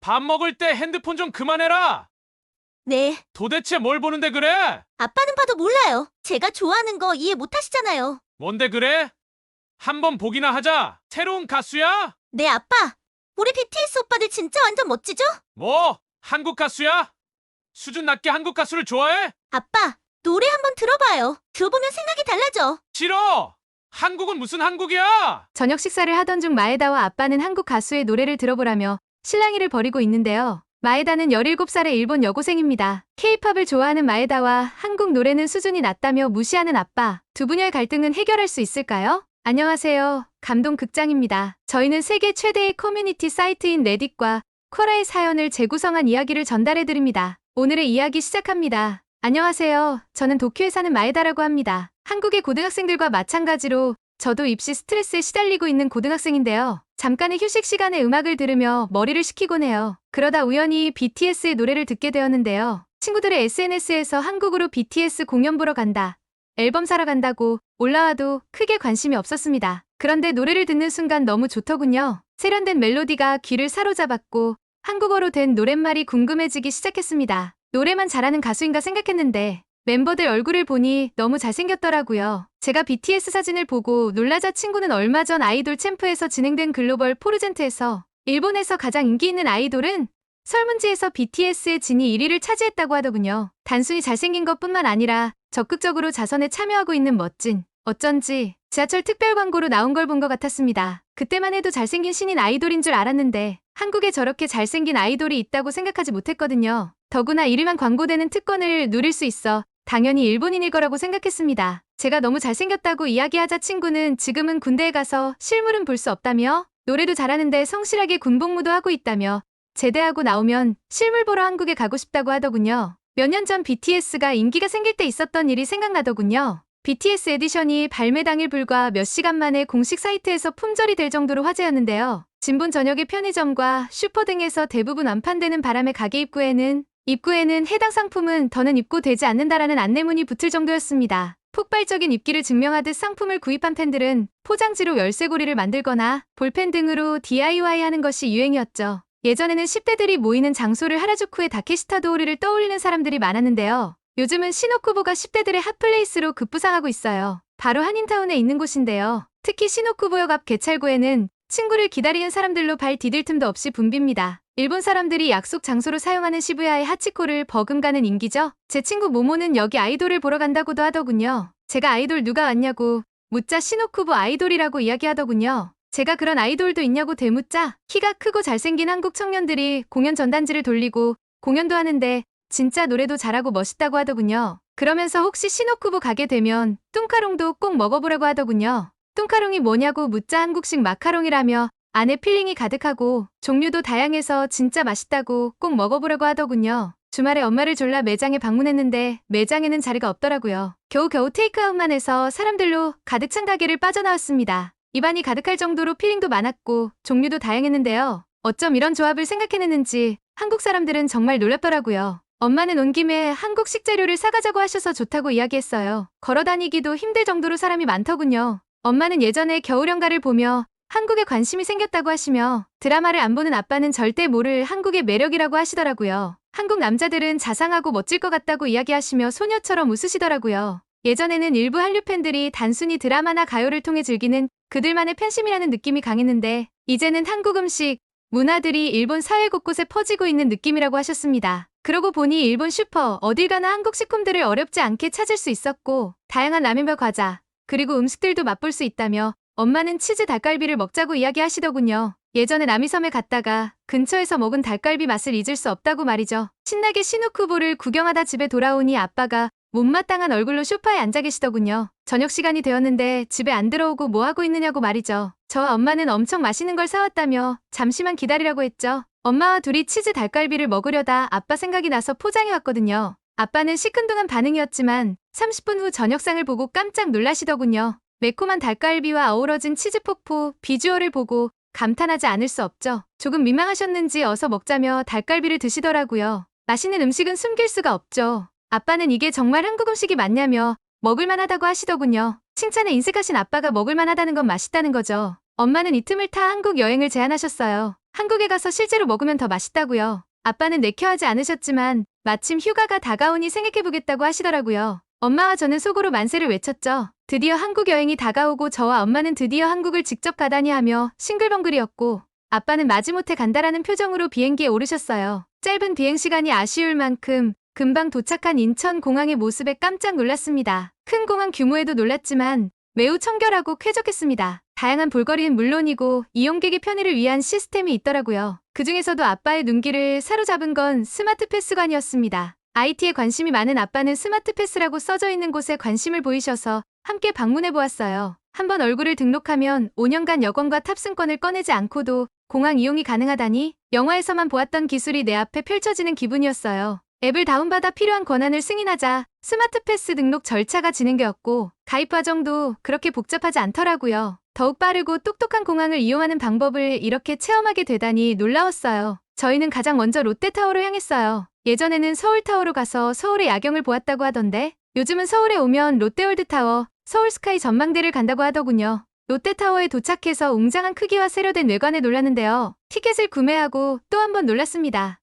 밥 먹을 때 핸드폰 좀 그만해라. 네. 도대체 뭘 보는데 그래? 아빠는 봐도 몰라요. 제가 좋아하는 거 이해 못 하시잖아요. 뭔데 그래? 한번 보기나 하자. 새로운 가수야? 네, 아빠. 우리 BTS 오빠들 진짜 완전 멋지죠? 뭐? 한국 가수야? 수준 낮게 한국 가수를 좋아해? 아빠, 노래 한번 들어봐요. 들어보면 생각이 달라져. 싫어! 한국은 무슨 한국이야! 저녁 식사를 하던 중 마에다와 아빠는 한국 가수의 노래를 들어보라며 실랑이를 벌이고 있는데요. 마에다는 17살의 일본 여고생입니다. K-팝을 좋아하는 마에다와 한국 노래는 수준이 낮다며 무시하는 아빠. 두 분야의 갈등은 해결할 수 있을까요? 안녕하세요. 감동극장입니다. 저희는 세계 최대의 커뮤니티 사이트인 레딧과 쿼라의 사연을 재구성한 이야기를 전달해드립니다. 오늘의 이야기 시작합니다. 안녕하세요. 저는 도쿄에 사는 마에다라고 합니다. 한국의 고등학생들과 마찬가지로 저도 입시 스트레스에 시달리고 있는 고등학생인데요. 잠깐의 휴식 시간에 음악을 들으며 머리를 식히곤 해요. 그러다 우연히 BTS의 노래를 듣게 되었는데요. 친구들의 SNS에서 한국으로 BTS 공연 보러 간다, 앨범 사러 간다고 올라와도 크게 관심이 없었습니다. 그런데 노래를 듣는 순간 너무 좋더군요. 세련된 멜로디가 귀를 사로잡았고 한국어로 된 노랫말이 궁금해지기 시작했습니다. 노래만 잘하는 가수인가 생각했는데 멤버들 얼굴을 보니 너무 잘생겼더라고요. 제가 BTS 사진을 보고 놀라자 친구는 얼마 전 아이돌 챔프에서 진행된 글로벌 포르젠트에서 일본에서 가장 인기 있는 아이돌은 설문지에서 BTS의 진이 1위를 차지했다고 하더군요. 단순히 잘생긴 것뿐만 아니라 적극적으로 자선에 참여하고 있는 멋진, 어쩐지 지하철 특별 광고로 나온 걸 본 것 같았습니다. 그때만 해도 잘생긴 신인 아이돌인 줄 알았는데 한국에 저렇게 잘생긴 아이돌이 있다고 생각하지 못했거든요. 더구나 1위만 광고되는 특권을 누릴 수 있어 당연히 일본인일 거라고 생각했습니다. 제가 너무 잘생겼다고 이야기하자 친구는 지금은 군대에 가서 실물은 볼 수 없다며 노래도 잘하는데 성실하게 군복무도 하고 있다며 제대하고 나오면 실물 보러 한국에 가고 싶다고 하더군요. 몇 년 전 BTS가 인기가 생길 때 있었던 일이 생각나더군요. BTS 에디션이 발매 당일 불과 몇 시간 만에 공식 사이트에서 품절이 될 정도로 화제였는데요. 진본 저녁의 편의점과 슈퍼 등에서 대부분 완판되는 바람에 가게 입구에는 해당 상품은 더는 입고되지 않는다라는 안내문이 붙을 정도였습니다. 폭발적인 입기를 증명하듯 상품을 구입한 팬들은 포장지로 열쇠고리를 만들거나 볼펜 등으로 DIY 하는 것이 유행이었죠. 예전에는 10대들이 모이는 장소를 하라주쿠의 다케시타 도오리를 떠올리는 사람들이 많았는데요. 요즘은 시노쿠보가 10대들의 핫플레이스로 급부상하고 있어요. 바로 한인타운에 있는 곳인데요. 특히 시노쿠보역 앞 개찰구에는 친구를 기다리는 사람들로 발 디딜 틈도 없이 붐빕니다. 일본 사람들이 약속 장소로 사용하는 시부야의 하치코를 버금가는 인기죠. 제 친구 모모는 여기 아이돌을 보러 간다고도 하더군요. 제가 아이돌 누가 왔냐고 묻자 시노쿠보 아이돌이라고 이야기하더군요. 제가 그런 아이돌도 있냐고 되묻자 키가 크고 잘생긴 한국 청년들이 공연 전단지를 돌리고 공연도 하는데 진짜 노래도 잘하고 멋있다고 하더군요. 그러면서 혹시 시노쿠보 가게 되면 뚱카롱도 꼭 먹어보라고 하더군요. 뚱카롱이 뭐냐고 묻자 한국식 마카롱이라며 안에 필링이 가득하고 종류도 다양해서 진짜 맛있다고 꼭 먹어보라고 하더군요. 주말에 엄마를 졸라 매장에 방문했는데 매장에는 자리가 없더라고요. 겨우겨우 테이크아웃만 해서 사람들로 가득 찬 가게를 빠져나왔습니다. 입안이 가득할 정도로 필링도 많았고 종류도 다양했는데요. 어쩜 이런 조합을 생각해냈는지 한국 사람들은 정말 놀랍더라고요. 엄마는 온 김에 한국 식재료를 사가자고 하셔서 좋다고 이야기했어요. 걸어다니기도 힘들 정도로 사람이 많더군요. 엄마는 예전에 겨울연가를 보며 한국에 관심이 생겼다고 하시며 드라마를 안 보는 아빠는 절대 모를 한국의 매력이라고 하시더라고요. 한국 남자들은 자상하고 멋질 것 같다고 이야기하시며 소녀처럼 웃으시더라고요. 예전에는 일부 한류 팬들이 단순히 드라마나 가요를 통해 즐기는 그들만의 팬심이라는 느낌이 강했는데 이제는 한국 음식, 문화들이 일본 사회 곳곳에 퍼지고 있는 느낌이라고 하셨습니다. 그러고 보니 일본 슈퍼, 어딜 가나 한국 식품들을 어렵지 않게 찾을 수 있었고 다양한 라면과 과자, 그리고 음식들도 맛볼 수 있다며 엄마는 치즈 닭갈비를 먹자고 이야기하시더군요. 예전에 남이섬에 갔다가 근처에서 먹은 닭갈비 맛을 잊을 수 없다고 말이죠. 신나게 시누쿠보를 구경하다 집에 돌아오니 아빠가 못마땅한 얼굴로 소파에 앉아 계시더군요. 저녁 시간이 되었는데 집에 안 들어오고 뭐 하고 있느냐고 말이죠. 저와 엄마는 엄청 맛있는 걸 사왔다며 잠시만 기다리라고 했죠. 엄마와 둘이 치즈 닭갈비를 먹으려다 아빠 생각이 나서 포장해 왔거든요. 아빠는 시큰둥한 반응이었지만 30분 후 저녁상을 보고 깜짝 놀라시더군요. 매콤한 닭갈비와 어우러진 치즈폭포, 비주얼을 보고 감탄하지 않을 수 없죠. 조금 민망하셨는지 어서 먹자며 닭갈비를 드시더라고요. 맛있는 음식은 숨길 수가 없죠. 아빠는 이게 정말 한국 음식이 맞냐며 먹을만하다고 하시더군요. 칭찬에 인색하신 아빠가 먹을만하다는 건 맛있다는 거죠. 엄마는 이 틈을 타 한국 여행을 제안하셨어요. 한국에 가서 실제로 먹으면 더 맛있다고요. 아빠는 내켜하지 않으셨지만 마침 휴가가 다가오니 생각해보겠다고 하시더라고요. 엄마와 저는 속으로 만세를 외쳤죠. 드디어 한국 여행이 다가오고 저와 엄마는 드디어 한국을 직접 가다니 하며 싱글벙글이었고 아빠는 마지못해 간다라는 표정으로 비행기에 오르셨어요. 짧은 비행시간이 아쉬울 만큼 금방 도착한 인천공항의 모습에 깜짝 놀랐습니다. 큰 공항 규모에도 놀랐지만 매우 청결하고 쾌적했습니다. 다양한 볼거리는 물론이고 이용객의 편의를 위한 시스템이 있더라고요. 그중에서도 아빠의 눈길을 사로잡은 건 스마트 패스관이었습니다. IT에 관심이 많은 아빠는 스마트 패스라고 써져 있는 곳에 관심을 보이셔서 함께 방문해 보았어요. 한번 얼굴을 등록하면 5년간 여권과 탑승권을 꺼내지 않고도 공항 이용이 가능하다니 영화에서만 보았던 기술이 내 앞에 펼쳐지는 기분이었어요. 앱을 다운받아 필요한 권한을 승인하자 스마트 패스 등록 절차가 진행되었고 가입 과정도 그렇게 복잡하지 않더라고요. 더욱 빠르고 똑똑한 공항을 이용하는 방법을 이렇게 체험하게 되다니 놀라웠어요. 저희는 가장 먼저 롯데타워로 향했어요. 예전에는 서울타워로 가서 서울의 야경을 보았다고 하던데 요즘은 서울에 오면 롯데월드타워, 서울스카이 전망대를 간다고 하더군요. 롯데타워에 도착해서 웅장한 크기와 세련된 외관에 놀랐는데요. 티켓을 구매하고 또 한 번 놀랐습니다.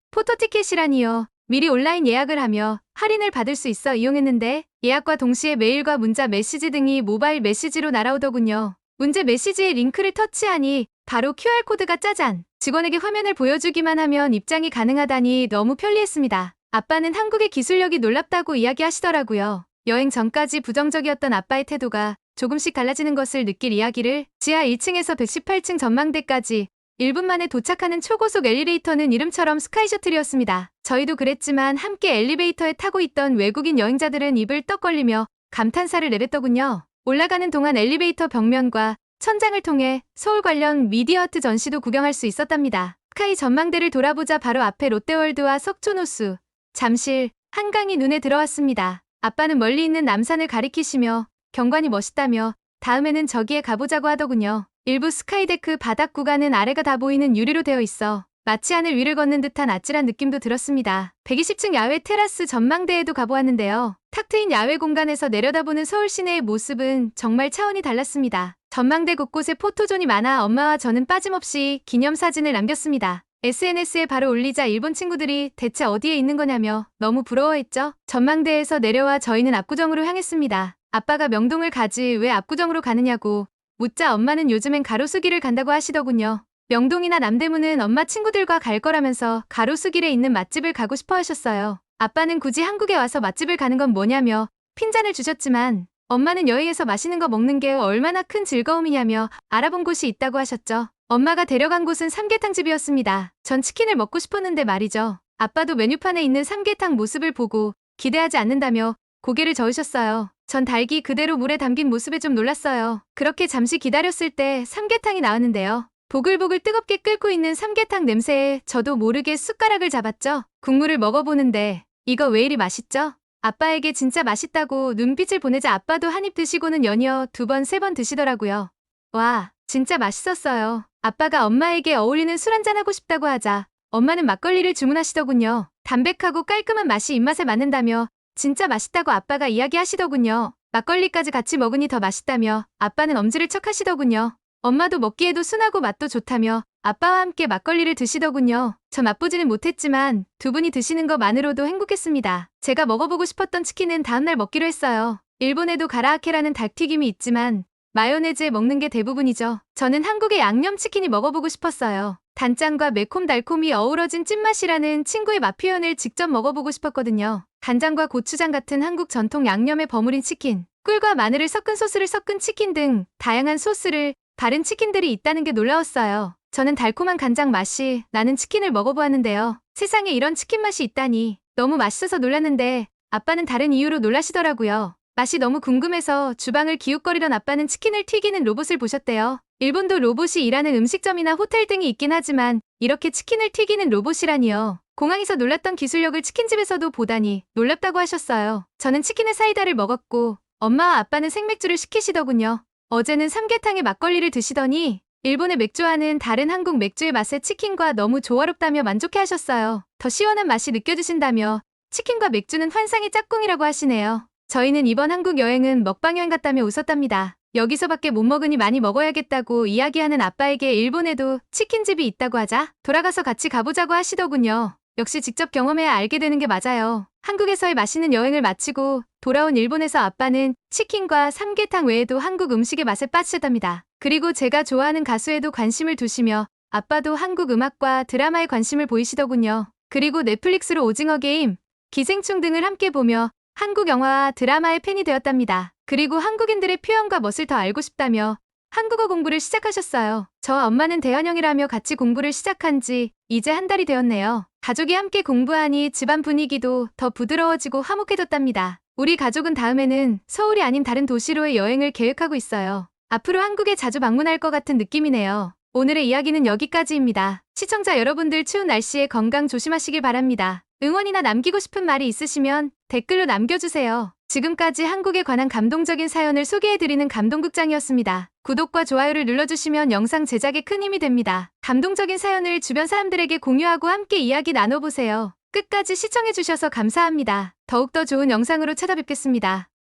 포토티켓이라니요. 미리 온라인 예약을 하며 할인을 받을 수 있어 이용했는데 예약과 동시에 메일과 문자 메시지 등이 모바일 메시지로 날아오더군요. 문제 메시지의 링크를 터치하니 바로 QR코드가 짜잔! 직원에게 화면을 보여주기만 하면 입장이 가능하다니 너무 편리했습니다. 아빠는 한국의 기술력이 놀랍다고 이야기하시더라고요. 여행 전까지 부정적이었던 아빠의 태도가 조금씩 달라지는 것을 느낄 이야기를 지하 1층에서 118층 전망대까지 1분 만에 도착하는 초고속 엘리베이터는 이름처럼 스카이셔틀이었습니다. 저희도 그랬지만 함께 엘리베이터에 타고 있던 외국인 여행자들은 입을 떡 벌리며 감탄사를 내뱉더군요. 올라가는 동안 엘리베이터 벽면과 천장을 통해 서울 관련 미디어 아트 전시도 구경할 수 있었답니다. 스카이 전망대를 돌아보자 바로 앞에 롯데월드와 석촌호수, 잠실, 한강이 눈에 들어왔습니다. 아빠는 멀리 있는 남산을 가리키시며 경관이 멋있다며 다음에는 저기에 가보자고 하더군요. 일부 스카이데크 바닥 구간은 아래가 다 보이는 유리로 되어 있어 마치 하늘 위를 걷는 듯한 아찔한 느낌도 들었습니다. 120층 야외 테라스 전망대에도 가보았는데요. 탁 트인 야외 공간에서 내려다보는 서울 시내의 모습은 정말 차원이 달랐습니다. 전망대 곳곳에 포토존이 많아 엄마와 저는 빠짐없이 기념사진을 남겼습니다. SNS에 바로 올리자 일본 친구들이 대체 어디에 있는 거냐며 너무 부러워했죠. 전망대에서 내려와 저희는 압구정으로 향했습니다. 아빠가 명동을 가지 왜 압구정으로 가느냐고 묻자 엄마는 요즘엔 가로수길을 간다고 하시더군요. 명동이나 남대문은 엄마 친구들과 갈 거라면서 가로수길에 있는 맛집을 가고 싶어 하셨어요. 아빠는 굳이 한국에 와서 맛집을 가는 건 뭐냐며 핀잔을 주셨지만 엄마는 여행에서 맛있는 거 먹는 게 얼마나 큰 즐거움이냐며 알아본 곳이 있다고 하셨죠. 엄마가 데려간 곳은 삼계탕집이었습니다. 전 치킨을 먹고 싶었는데 말이죠. 아빠도 메뉴판에 있는 삼계탕 모습을 보고 기대하지 않는다며 고개를 저으셨어요. 전 닭이 그대로 물에 담긴 모습에 좀 놀랐어요. 그렇게 잠시 기다렸을 때 삼계탕이 나왔는데요. 보글보글 뜨겁게 끓고 있는 삼계탕 냄새에 저도 모르게 숟가락을 잡았죠. 국물을 먹어보는데 이거 왜 이리 맛있죠? 아빠에게 진짜 맛있다고 눈빛을 보내자 아빠도 한 입 드시고는 연이어 2번, 3번 드시더라고요. 와, 진짜 맛있었어요. 아빠가 엄마에게 어울리는 술 한잔 하고 싶다고 하자 엄마는 막걸리를 주문하시더군요. 담백하고 깔끔한 맛이 입맛에 맞는다며 진짜 맛있다고 아빠가 이야기하시더군요. 막걸리까지 같이 먹으니 더 맛있다며 아빠는 엄지를 척 하시더군요. 엄마도 먹기에도 순하고 맛도 좋다며 아빠와 함께 막걸리를 드시더군요. 저 맛보지는 못했지만 두 분이 드시는 것만으로도 행복했습니다. 제가 먹어보고 싶었던 치킨은 다음날 먹기로 했어요. 일본에도 가라아케라는 닭튀김이 있지만 마요네즈에 먹는 게 대부분이죠. 저는 한국의 양념치킨이 먹어보고 싶었어요. 단짠과 매콤달콤이 어우러진 찐맛이라는 친구의 맛 표현을 직접 먹어보고 싶었거든요. 간장과 고추장 같은 한국 전통 양념에 버무린 치킨, 꿀과 마늘을 섞은 소스를 섞은 치킨 등 다양한 소스를 바른 치킨들이 있다는 게 놀라웠어요. 저는 달콤한 간장 맛이 나는 치킨을 먹어보았는데요. 세상에 이런 치킨 맛이 있다니 너무 맛있어서 놀랐는데 아빠는 다른 이유로 놀라시더라고요. 맛이 너무 궁금해서 주방을 기웃거리던 아빠는 치킨을 튀기는 로봇을 보셨대요. 일본도 로봇이 일하는 음식점이나 호텔 등이 있긴 하지만 이렇게 치킨을 튀기는 로봇이라니요. 공항에서 놀랐던 기술력을 치킨집에서도 보다니 놀랍다고 하셨어요. 저는 치킨에 사이다를 먹었고 엄마와 아빠는 생맥주를 시키시더군요. 어제는 삼계탕에 막걸리를 드시더니 일본의 맥주와는 다른 한국 맥주의 맛에 치킨과 너무 조화롭다며 만족해 하셨어요. 더 시원한 맛이 느껴지신다며 치킨과 맥주는 환상의 짝꿍이라고 하시네요. 저희는 이번 한국 여행은 먹방 여행 같다며 웃었답니다. 여기서밖에 못 먹으니 많이 먹어야겠다고 이야기하는 아빠에게 일본에도 치킨집이 있다고 하자 돌아가서 같이 가보자고 하시더군요. 역시 직접 경험해야 알게 되는 게 맞아요. 한국에서의 맛있는 여행을 마치고 돌아온 일본에서 아빠는 치킨과 삼계탕 외에도 한국 음식의 맛에 빠지셨답니다. 그리고 제가 좋아하는 가수에도 관심을 두시며 아빠도 한국 음악과 드라마에 관심을 보이시더군요. 그리고 넷플릭스로 오징어 게임, 기생충 등을 함께 보며 한국 영화와 드라마의 팬이 되었답니다. 그리고 한국인들의 표현과 멋을 더 알고 싶다며 한국어 공부를 시작하셨어요. 저와 엄마는 대현형이라며 같이 공부를 시작한 지 이제 한 달이 되었네요. 가족이 함께 공부하니 집안 분위기도 더 부드러워지고 화목해졌답니다. 우리 가족은 다음에는 서울이 아닌 다른 도시로의 여행을 계획하고 있어요. 앞으로 한국에 자주 방문할 것 같은 느낌이네요. 오늘의 이야기는 여기까지입니다. 시청자 여러분들 추운 날씨에 건강 조심하시길 바랍니다. 응원이나 남기고 싶은 말이 있으시면 댓글로 남겨주세요. 지금까지 한국에 관한 감동적인 사연을 소개해드리는 감동극장이었습니다. 구독과 좋아요를 눌러주시면 영상 제작에 큰 힘이 됩니다. 감동적인 사연을 주변 사람들에게 공유하고 함께 이야기 나눠보세요. 끝까지 시청해주셔서 감사합니다. 더욱더 좋은 영상으로 찾아뵙겠습니다.